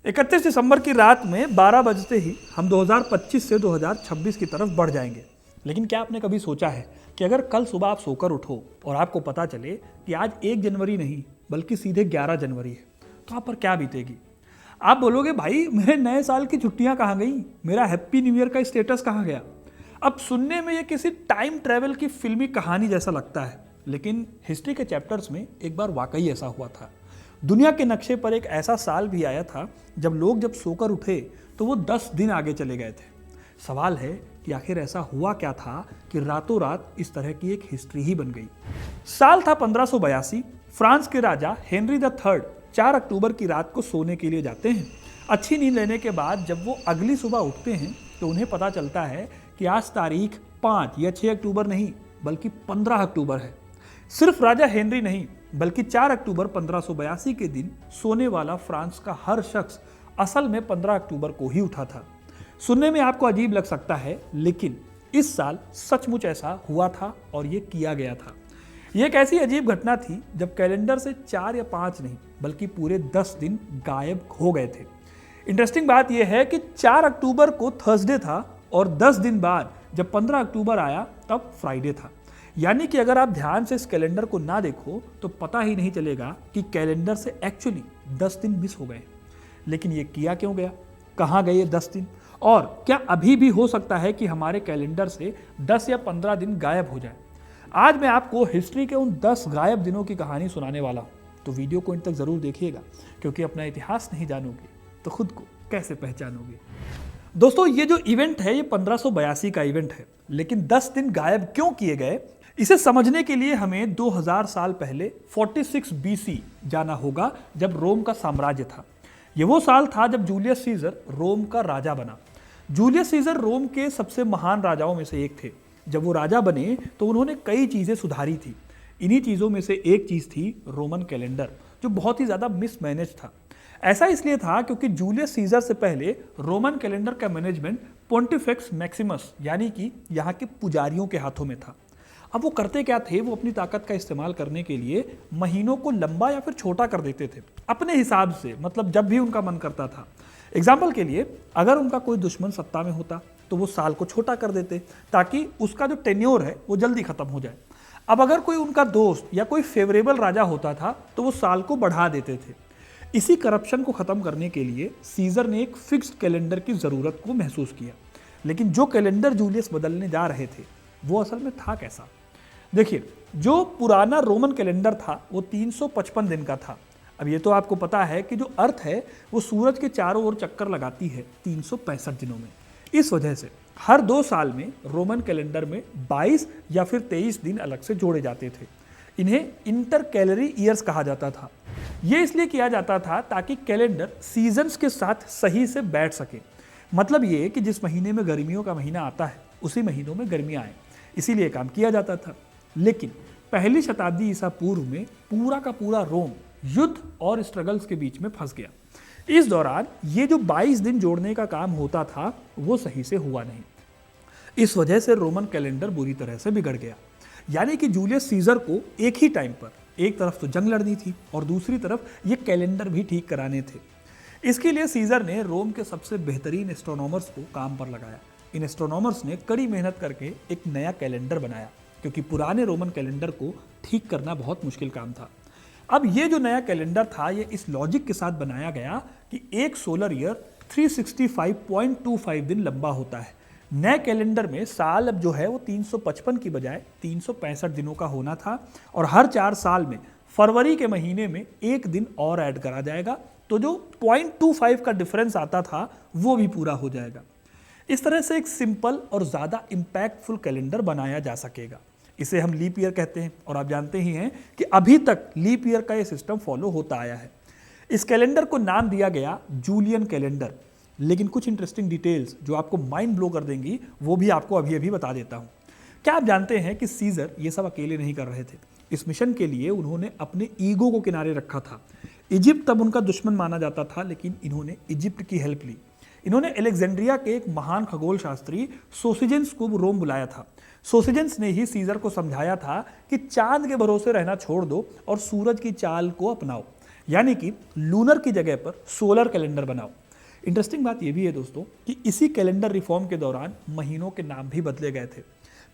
31 दिसंबर की रात में 12 बजते ही हम 2025 से 2026 की तरफ बढ़ जाएंगे। लेकिन क्या आपने कभी सोचा है कि अगर कल सुबह आप सोकर उठो और आपको पता चले कि आज 1 जनवरी नहीं बल्कि सीधे 11 जनवरी है, तो आप पर क्या बीतेगी? आप बोलोगे, भाई मेरे नए साल की छुट्टियां कहाँ गई, मेरा हैप्पी न्यू ईयर का स्टेटस कहाँ गया? अब सुनने में ये किसी टाइम ट्रेवल की फिल्मी कहानी जैसा लगता है, लेकिन हिस्ट्री के चैप्टर्स में एक बार वाकई ऐसा हुआ था। दुनिया के नक्शे पर एक ऐसा साल भी आया था जब सोकर उठे तो वो 10 दिन आगे चले गए थे। सवाल है कि आखिर ऐसा हुआ क्या था कि रातों रात इस तरह की एक हिस्ट्री ही बन गई। साल था 1582। फ्रांस के राजा हेनरी द थर्ड 4 अक्टूबर की रात को सोने के लिए जाते हैं। अच्छी नींद लेने के बाद जब वो अगली सुबह उठते हैं तो उन्हें पता चलता है कि आज तारीख 5 या 6 अक्टूबर नहीं बल्कि 15 अक्टूबर है। सिर्फ राजा हेनरी नहीं बल्कि 4 अक्टूबर 1582 के दिन सोने वाला फ्रांस का हर शख्स असल में 15 अक्टूबर को ही उठा था। सुनने में आपको अजीब लग सकता है, लेकिन इस साल सचमुच ऐसा हुआ था और ये किया गया था। ये एक ऐसी अजीब घटना थी जब कैलेंडर से 4 या 5 नहीं बल्कि पूरे 10 दिन गायब हो गए थे। इंटरेस्टिंग बात यह है कि 4 अक्टूबर को थर्सडे था और 10 दिन बाद जब 15 अक्टूबर आया तब फ्राइडे था। यानी कि अगर आप ध्यान से इस कैलेंडर को ना देखो तो पता ही नहीं चलेगा कि कैलेंडर से एक्चुअली 10 दिन मिस हो गए। लेकिन ये किया क्यों गया? कहाँ गए ये 10 दिन? और क्या अभी भी हो सकता है कि हमारे कैलेंडर से 10 या 15 दिन गायब हो जाए? आज मैं आपको हिस्ट्री के उन 10 गायब दिनों की कहानी सुनाने वाला हूँ, तो वीडियो को इन तक जरूर देखिएगा, क्योंकि अपना इतिहास नहीं जानोगे तो खुद को कैसे पहचानोगे। दोस्तों, ये जो इवेंट है ये 1582 का इवेंट है, लेकिन 10 दिन गायब क्यों किए गए इसे समझने के लिए हमें 2000 साल पहले 46 बीसी जाना होगा, जब रोम का साम्राज्य था। ये वो साल था जब जूलियस सीजर रोम का राजा बना। जूलियस सीजर रोम के सबसे महान राजाओं में से एक थे। जब वो राजा बने तो उन्होंने कई चीज़ें सुधारी थी। इन्हीं चीज़ों में से एक चीज़ थी रोमन कैलेंडर, जो बहुत ही ज़्यादा मिसमैनेज था। ऐसा इसलिए था क्योंकि जूलियस सीजर से पहले रोमन कैलेंडर का मैनेजमेंट पोंटिफेक्स मैक्सिमस यानी कि यहाँ के पुजारियों के हाथों में था। अब वो करते क्या थे? वो अपनी ताकत का इस्तेमाल करने के लिए महीनों को लंबा या फिर छोटा कर देते थे अपने हिसाब से, मतलब जब भी उनका मन करता था। एग्जाम्पल के लिए, अगर उनका कोई दुश्मन सत्ता में होता तो वो साल को छोटा कर देते ताकि उसका जो टेन्योर है वो जल्दी खत्म हो जाए। अब अगर कोई उनका दोस्त या कोई फेवरेबल राजा होता था तो वो साल को बढ़ा देते थे। इसी करप्शन को खत्म करने के लिए सीजर ने एक फिक्स्ड कैलेंडर की जरूरत को महसूस किया। लेकिन जो कैलेंडर जूलियस बदलने जा रहे थे वो असल में था कैसा? देखिए, जो पुराना रोमन कैलेंडर था वो 355 दिन का था। अब ये तो आपको पता है कि जो अर्थ है वो सूरज के चारों ओर चक्कर लगाती है 365 दिनों में। इस वजह से हर 2 साल में रोमन कैलेंडर में 22 या फिर 23 दिन अलग से जोड़े जाते थे। इन्हें इंटर कैलरी ईयर्स कहा जाता था। ये इसलिए किया जाता था ताकि कैलेंडर सीजन्स के साथ सही से बैठ सके। मतलब ये कि जिस महीने में गर्मियों का महीना आता है उसी महीनों में गर्मियाँ आए, इसीलिए काम किया जाता था। लेकिन पहली शताब्दी ईसा पूर्व में पूरा का पूरा रोम युद्ध और स्ट्रगल्स के बीच में फंस गया। इस दौरान ये जो 22 दिन जोड़ने का काम होता था वो सही से हुआ नहीं। इस वजह से रोमन कैलेंडर बुरी तरह से बिगड़ गया। यानी कि जूलियस सीजर को एक ही टाइम पर एक तरफ तो जंग लड़नी थी और दूसरी तरफ ये कैलेंडर भी ठीक कराने थे। इसके लिए सीजर ने रोम के सबसे बेहतरीन एस्ट्रोनॉमर्स को काम पर लगाया। इन एस्ट्रोनॉमर्स ने कड़ी मेहनत करके एक नया कैलेंडर बनाया, क्योंकि पुराने रोमन कैलेंडर को ठीक करना बहुत मुश्किल काम था। अब ये जो नया कैलेंडर था ये इस लॉजिक के साथ बनाया गया कि एक सोलर ईयर 365.25 दिन लंबा होता है। नए कैलेंडर में साल अब जो है वो 355 की बजाय 365 दिनों का होना था, और हर 4 साल में फरवरी के महीने में एक दिन और ऐड करा जाएगा, तो जो 0.25 का डिफरेंस आता था वो भी पूरा हो जाएगा। इस तरह से एक सिंपल और ज़्यादा इम्पैक्टफुल कैलेंडर बनाया जा सकेगा। इसे हम लीप ईयर कहते हैं, और आप जानते ही हैं कि अभी तक लीप ईयर का ये सिस्टम फॉलो होता आया है। इस कैलेंडर को नाम दिया गया जूलियन कैलेंडर। लेकिन कुछ इंटरेस्टिंग डिटेल्स जो आपको माइंड ब्लो कर देंगी वो भी आपको अभी अभी बता देता हूँ। क्या आप जानते हैं कि सीजर ये सब अकेले नहीं कर रहे थे? इस मिशन के लिए उन्होंने अपने ईगो को किनारे रखा था। इजिप्ट तब उनका दुश्मन माना जाता था, लेकिन इन्होंने इजिप्ट की हेल्प ली। इन्होंने अलेक्जेंड्रिया के एक महान खगोल शास्त्री सोसिजेंस को रोम बुलाया था। सोसिजेंस ने ही सीजर को समझाया था कि चांद के भरोसे रहना छोड़ दो और सूरज की चाल को अपनाओ। यानी कि लूनर की जगह पर सोलर कैलेंडर बनाओ। इंटरेस्टिंग बात यह भी है दोस्तों कि इसी कैलेंडर रिफॉर्म के दौरान महीनों के नाम भी बदले गए थे।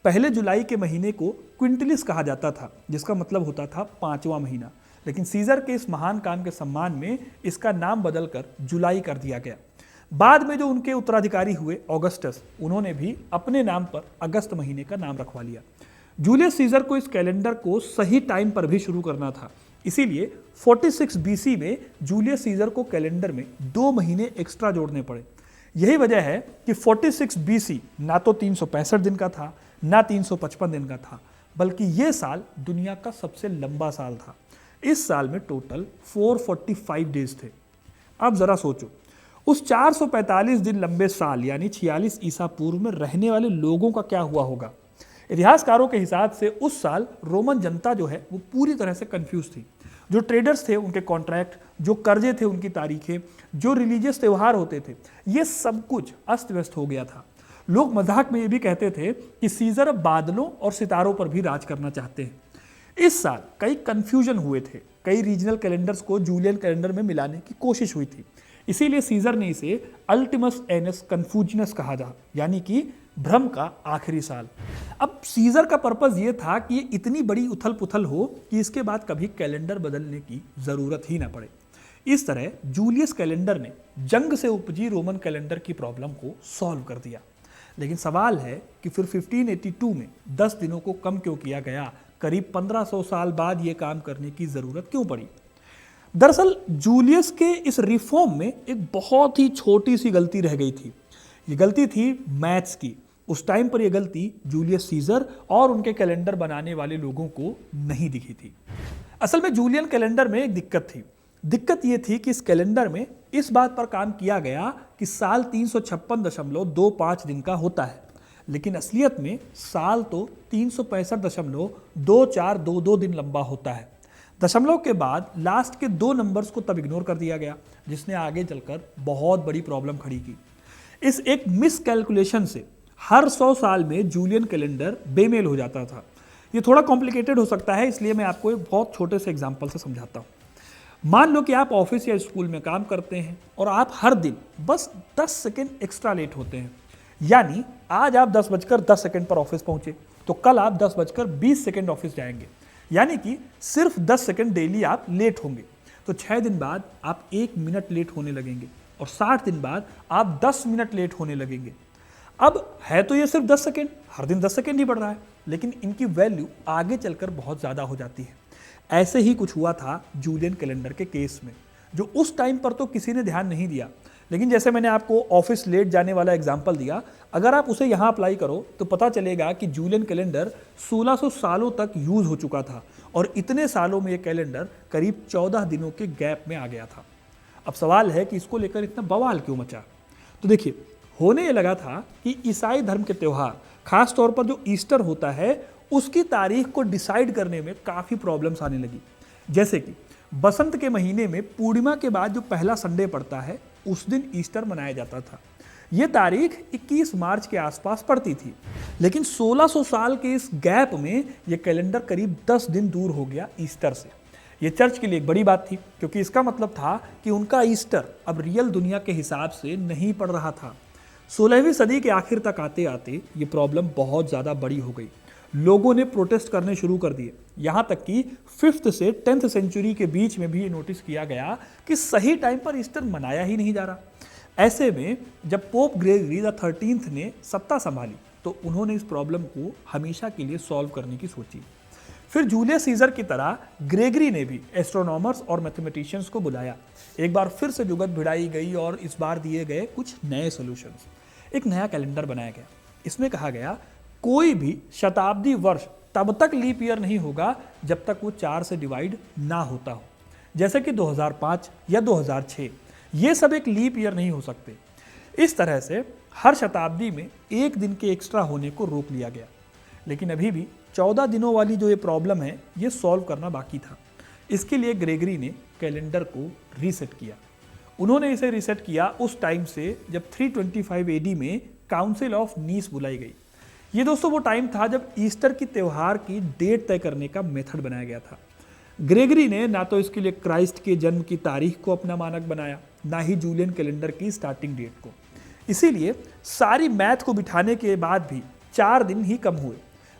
पहले जुलाई के महीने को क्विंटलिस कहा जाता था, जिसका मतलब होता था 5वां महीना, लेकिन सीजर के इस महान काम के सम्मान में इसका नाम बदलकर जुलाई कर दिया गया। बाद में जो उनके उत्तराधिकारी हुए ऑगस्टस, उन्होंने भी अपने नाम पर अगस्त महीने का नाम रखवा लिया। जूलियस सीजर को इस कैलेंडर को सही टाइम पर भी शुरू करना था, इसीलिए 46 बीसी में जूलियस सीजर को कैलेंडर में 2 महीने एक्स्ट्रा जोड़ने पड़े। यही वजह है कि 46 बीसी ना तो 365 दिन का था, ना 355 दिन का था, बल्कि यह साल दुनिया का सबसे लंबा साल था। इस साल में टोटल 445 डेज थे। अब जरा सोचो, उस 445 दिन लंबे साल यानी 46 ईसा पूर्व में रहने वाले लोगों का क्या हुआ होगा। इतिहासकारों के हिसाब से उस साल रोमन जनता जो है वो पूरी तरह से कंफ्यूज थी। जो ट्रेडर्स थे उनके कॉन्ट्रैक्ट, जो कर्जे थे उनकी तारीखें, जो रिलीजियस त्यौहार होते थे, ये सब कुछ अस्त व्यस्त हो गया था। लोग मजाक में ये भी कहते थे कि सीजर अब बादलों और सितारों पर भी राज करना चाहते हैं। इस साल कई कंफ्यूजन हुए थे, कई रीजनल कैलेंडर्स को जूलियन कैलेंडर में मिलाने की कोशिश हुई थी। इसीलिए सीजर ने इसे अल्टिमस एनस कन्फ्यूजनस कहा जा, यानी कि भ्रम का आखिरी साल। अब सीजर का पर्पस ये था कि ये इतनी बड़ी उथल पुथल हो कि इसके बाद कभी कैलेंडर बदलने की जरूरत ही ना पड़े। इस तरह जूलियस कैलेंडर ने जंग से उपजी रोमन कैलेंडर की प्रॉब्लम को सॉल्व कर दिया। लेकिन सवाल है कि फिर 1582 में 10 दिनों को कम क्यों किया गया? करीब 1500 साल बाद यह काम करने की जरूरत क्यों पड़ी? दरअसल जूलियस के इस रिफॉर्म में एक बहुत ही छोटी सी गलती रह गई थी। ये गलती थी मैथ्स की। उस टाइम पर यह गलती जूलियस सीजर और उनके कैलेंडर बनाने वाले लोगों को नहीं दिखी थी। असल में जूलियन कैलेंडर में एक दिक्कत थी। दिक्कत यह थी कि इस कैलेंडर में इस बात पर काम किया गया कि साल 356.25 दिन का होता है, लेकिन असलियत में साल तो 365.2422 दिन लंबा होता है। दशमलव के बाद लास्ट के 2 नंबर्स को तब इग्नोर कर दिया गया, जिसने आगे चलकर बहुत बड़ी प्रॉब्लम खड़ी की। इस एक मिस कैलकुलेशन से हर 100 साल में जूलियन कैलेंडर बेमेल हो जाता था। ये थोड़ा कॉम्प्लिकेटेड हो सकता है, इसलिए मैं आपको एक बहुत छोटे से एग्जाम्पल से समझाता हूँ। मान लो कि आप ऑफिस या स्कूल में काम करते हैं और आप हर दिन बस 10 सेकेंड एक्स्ट्रा लेट होते हैं। यानी आज आप 10:10 पर ऑफिस पहुंचे तो कल आप 10:20 ऑफिस जाएंगे, यानी कि सिर्फ 10 सेकेंड डेली आप लेट होंगे। तो 6 दिन बाद आप 1 मिनट लेट होने लगेंगे और 60 दिन बाद आप 10 मिनट लेट होने लगेंगे। अब है तो ये सिर्फ 10 सेकेंड, हर दिन 10 सेकेंड ही बढ़ रहा है, लेकिन इनकी वैल्यू आगे चलकर बहुत ज़्यादा हो जाती है। ऐसे ही कुछ हुआ था जूलियन कैलेंडर के केस में, जो उस टाइम पर तो किसी ने ध्यान नहीं दिया, लेकिन जैसे मैंने आपको ऑफिस लेट जाने वाला एग्जाम्पल दिया, अगर आप उसे यहाँ अप्लाई करो तो पता चलेगा कि जूलियन कैलेंडर 1600 सालों तक यूज हो चुका था और इतने सालों में ये कैलेंडर करीब 14 दिनों के गैप में आ गया था। अब सवाल है कि इसको लेकर इतना बवाल क्यों मचा? तो देखिए, होने ये लगा था कि ईसाई धर्म के त्यौहार, खास तौर पर जो ईस्टर होता है, उसकी तारीख को डिसाइड करने में काफ़ी प्रॉब्लम्स आने लगी। जैसे कि बसंत के महीने में पूर्णिमा के बाद जो पहला संडे पड़ता है, उस दिन ईस्टर मनाया जाता था। यह तारीख 21 मार्च के आसपास पड़ती थी, लेकिन 1600 साल के इस गैप में यह कैलेंडर करीब 10 दिन दूर हो गया ईस्टर से। यह चर्च के लिए एक बड़ी बात थी, क्योंकि इसका मतलब था कि उनका ईस्टर अब रियल दुनिया के हिसाब से नहीं पड़ रहा था। 16वीं सदी के आखिर तक आते आते ये प्रॉब्लम बहुत ज़्यादा बड़ी हो गई। लोगों ने प्रोटेस्ट करने शुरू कर दिए, यहाँ तक कि 5th से 10th सेंचुरी के बीच में भी ये नोटिस किया गया कि सही टाइम पर ईस्टर मनाया ही नहीं जा रहा। ऐसे में जब पोप ग्रेगरी द 13th ने सत्ता संभाली तो उन्होंने इस प्रॉब्लम को हमेशा के लिए सॉल्व करने की सोची। फिर जूलियस सीजर की तरह ग्रेगरी ने भी एस्ट्रोनॉमर्स और मैथमेटिशियंस को बुलाया। एक बार फिर से जुगत भिड़ाई गई और इस बार दिए गए कुछ नए सॉल्यूशंस। एक नया कैलेंडर बनाया गया। इसमें कहा गया कोई भी शताब्दी वर्ष तब तक लीप ईयर नहीं होगा जब तक वो 4 से डिवाइड ना होता हो। जैसे कि 2005 या 2006, ये सब एक लीप ईयर नहीं हो सकते। इस तरह से हर शताब्दी में एक दिन के एक्स्ट्रा होने को रोक लिया गया। लेकिन अभी भी 14 दिनों वाली जो ये प्रॉब्लम है, ये सॉल्व करना बाकी था। इसके लिए ग्रेगरी ने कैलेंडर को रीसेट किया। उन्होंने इसे रीसेट किया उस टाइम से जब 325 AD में काउंसिल ऑफ नीस बुलाई गई। ये दोस्तों वो टाइम था जब ईस्टर की त्यौहार की डेट तय करने का मेथड बनाया गया था। ग्रेगरी ने ना तो इसके लिए क्राइस्ट के जन्म की तारीख को अपना मानक बनाया, ना ही जूलियन कैलेंडर की स्टार्टिंग डेट को। इसीलिए सारी मैथ को बिठाने के बाद भी 4 दिन ही कम हुए।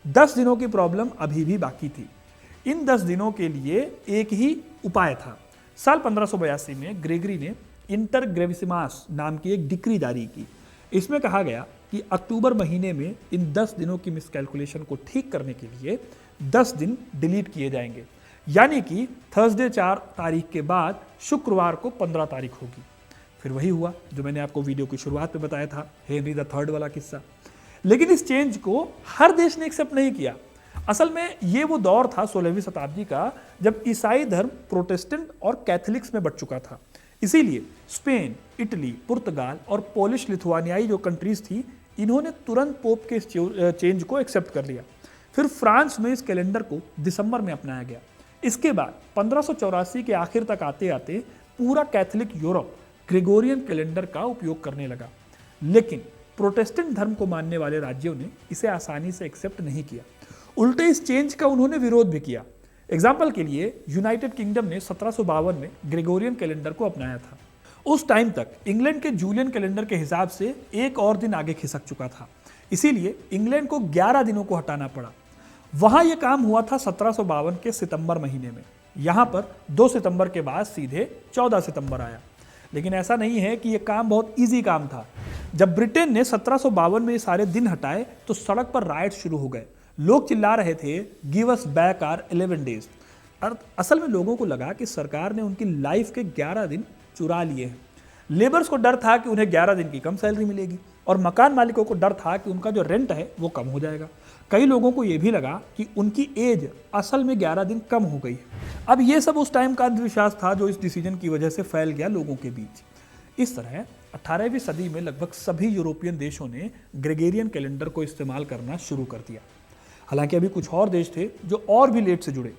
10 दिनों की प्रॉब्लम अभी भी बाकी थी। इन 10 दिनों के लिए एक ही उपाय था। साल 1582 में ग्रेगरी ने इंटर ग्रेविसिमास नाम की एक डिक्री जारी की। इसमें कहा गया कि अक्टूबर महीने में इन 10 दिनों की मिसकैलकुलेशन को ठीक करने के लिए 10 दिन डिलीट किए जाएंगे, यानी कि थर्सडे 4 तारीख के बाद शुक्रवार को 15 तारीख होगी। फिर वही हुआ जो मैंने आपको वीडियो की शुरुआत में बताया था, हेनरी III वाला किस्सा। लेकिन इस चेंज को हर देश ने एक्सेप्ट नहीं किया। असल में ये वो दौर था 16वीं शताब्दी का जब ईसाई धर्म प्रोटेस्टेंट और कैथोलिक्स में बट चुका था। इसीलिए स्पेन, इटली, पुर्तगाल और पोलिश लिथुआनियाई जो कंट्रीज थी, इन्होंने तुरंत पोप के चेंज को एक्सेप्ट कर लिया। फिर फ्रांस में इस कैलेंडर को दिसंबर में अपनाया गया। इसके बाद 1584 के आखिर तक आते आते पूरा कैथोलिक यूरोप ग्रेगोरियन कैलेंडर का उपयोग करने लगा। लेकिन प्रोटेस्टेंट धर्म को मानने वाले राज्यों ने इसे आसानी से एक्सेप्ट नहीं किया। उल्टे इस चेंज का उन्होंने विरोध भी किया। एग्जाम्पल के लिए यूनाइटेड किंगडम ने 1752 में ग्रेगोरियन कैलेंडर को अपनाया था। उस टाइम तक इंग्लैंड के जूलियन कैलेंडर के हिसाब से एक और दिन आगे खिसक चुका था। इसीलिए इंग्लैंड को 11 दिनों को हटाना पड़ा। वहां यह काम हुआ था 1752 के सितंबर महीने में। यहां पर 2 सितंबर के बाद सीधे 14 सितंबर आया। लेकिन ऐसा नहीं है कि यह काम बहुत इजी काम था। जब ब्रिटेन ने 1752 में ये सारे दिन हटाए तो सड़क पर राइट शुरू हो गए। लोग चिल्ला रहे थे, give us back our 11 days. असल में लोगों को लगा कि सरकार ने उनकी लाइफ के 11 दिन चुरा लिए हैं। लेबर्स को डर था कि उन्हें 11 दिन की कम सैलरी मिलेगी, और मकान मालिकों को डर था कि उनका जो रेंट है वो कम हो जाएगा। कई लोगों को यह भी लगा कि उनकी एज असल में 11 दिन कम हो गई है। अब ये सब उस टाइम का अंधविश्वास था जो इस डिसीजन की वजह से फैल गया लोगों के बीच। इस तरह 18वीं सदी में लगभग सभी यूरोपियन देशों ने ग्रेगोरियन कैलेंडर को इस्तेमाल करना शुरू कर दिया। हालांकि अभी कुछ और देश थे जो और भी लेट से जुड़े।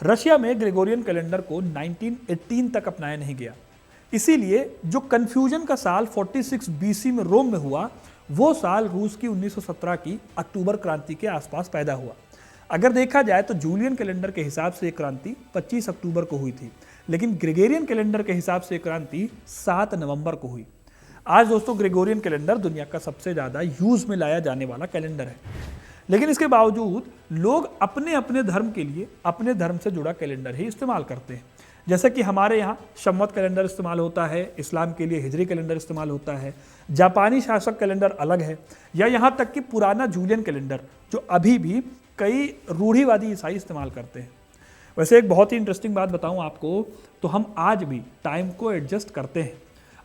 रशिया में ग्रेगोरियन कैलेंडर को 1918 तक अपनाया नहीं गया। इसीलिए जो कंफ्यूजन का साल 46 BC में रोम में हुआ, वो साल रूस की 1917 की अक्टूबर क्रांति के आसपास पैदा हुआ। अगर देखा जाए तो जूलियन कैलेंडर के हिसाब से क्रांति 25 अक्टूबर को हुई थी, लेकिन ग्रेगोरियन कैलेंडर के हिसाब से क्रांति 7 नवंबर को हुई। आज दोस्तों ग्रेगोरियन कैलेंडर दुनिया का सबसे ज़्यादा यूज में लाया जाने वाला कैलेंडर है। लेकिन इसके बावजूद लोग अपने अपने धर्म के लिए अपने धर्म से जुड़ा कैलेंडर ही इस्तेमाल करते हैं। जैसे कि हमारे यहाँ शम्वत कैलेंडर इस्तेमाल होता है, इस्लाम के लिए हिजरी कैलेंडर इस्तेमाल होता है, जापानी शासक कैलेंडर अलग है, या यहाँ तक कि पुराना जूलियन कैलेंडर जो अभी भी कई रूढ़िवादी ईसाई इस्तेमाल करते हैं। वैसे एक बहुत ही इंटरेस्टिंग बात बताऊँ आपको, तो हम आज भी टाइम को एडजस्ट करते हैं।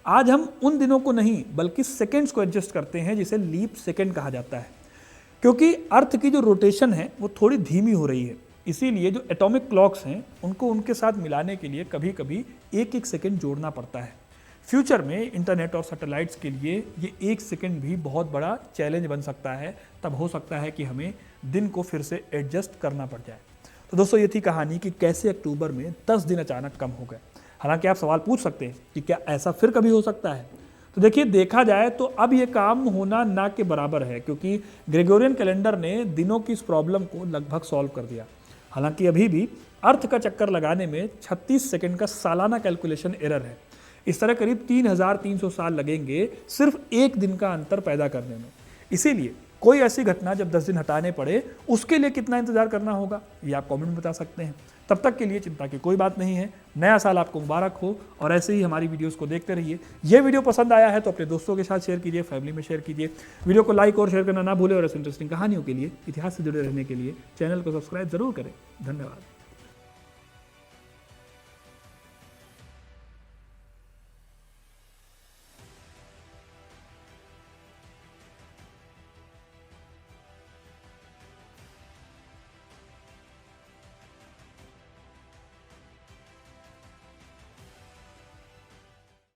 आज हम उन दिनों को नहीं बल्कि सेकेंड्स को एडजस्ट करते हैं, जिसे लीप सेकेंड कहा जाता है, क्योंकि अर्थ की जो रोटेशन है वो थोड़ी धीमी हो रही है। इसीलिए जो एटॉमिक क्लॉक्स हैं उनको उनके साथ मिलाने के लिए कभी कभी एक सेकंड जोड़ना पड़ता है। फ्यूचर में इंटरनेट और सैटेलाइट्स के लिए ये 1 सेकंड भी बहुत बड़ा चैलेंज बन सकता है। तब हो सकता है कि हमें दिन को फिर से एडजस्ट करना पड़ जाए। तो दोस्तों ये थी कहानी कि कैसे अक्टूबर में 10 दिन अचानक कम हो गए। हालांकि आप सवाल पूछ सकते हैं कि क्या ऐसा फिर कभी हो सकता है। तो देखिए, देखा जाए तो अब ये काम होना ना के बराबर है, क्योंकि ग्रेगोरियन कैलेंडर ने दिनों की इस प्रॉब्लम को लगभग सॉल्व कर दिया। हालांकि अभी भी अर्थ का चक्कर लगाने में 36 सेकंड का सालाना कैलकुलेशन एरर है। इस तरह करीब 3300 साल लगेंगे सिर्फ एक दिन का अंतर पैदा करने में। इसीलिए कोई ऐसी घटना जब 10 दिन हटाने पड़े, उसके लिए कितना इंतजार करना होगा ये आप कमेंट में बता सकते हैं। तब तक के लिए चिंता की कोई बात नहीं है। नया साल आपको मुबारक हो, और ऐसे ही हमारी वीडियोस को देखते रहिए। ये वीडियो पसंद आया है तो अपने दोस्तों के साथ शेयर कीजिए, फैमिली में शेयर कीजिए। वीडियो को लाइक और शेयर करना ना भूलें, और ऐसे इंटरेस्टिंग कहानियों के लिए, इतिहास से जुड़े रहने के लिए चैनल को सब्सक्राइब जरूर करें। धन्यवाद।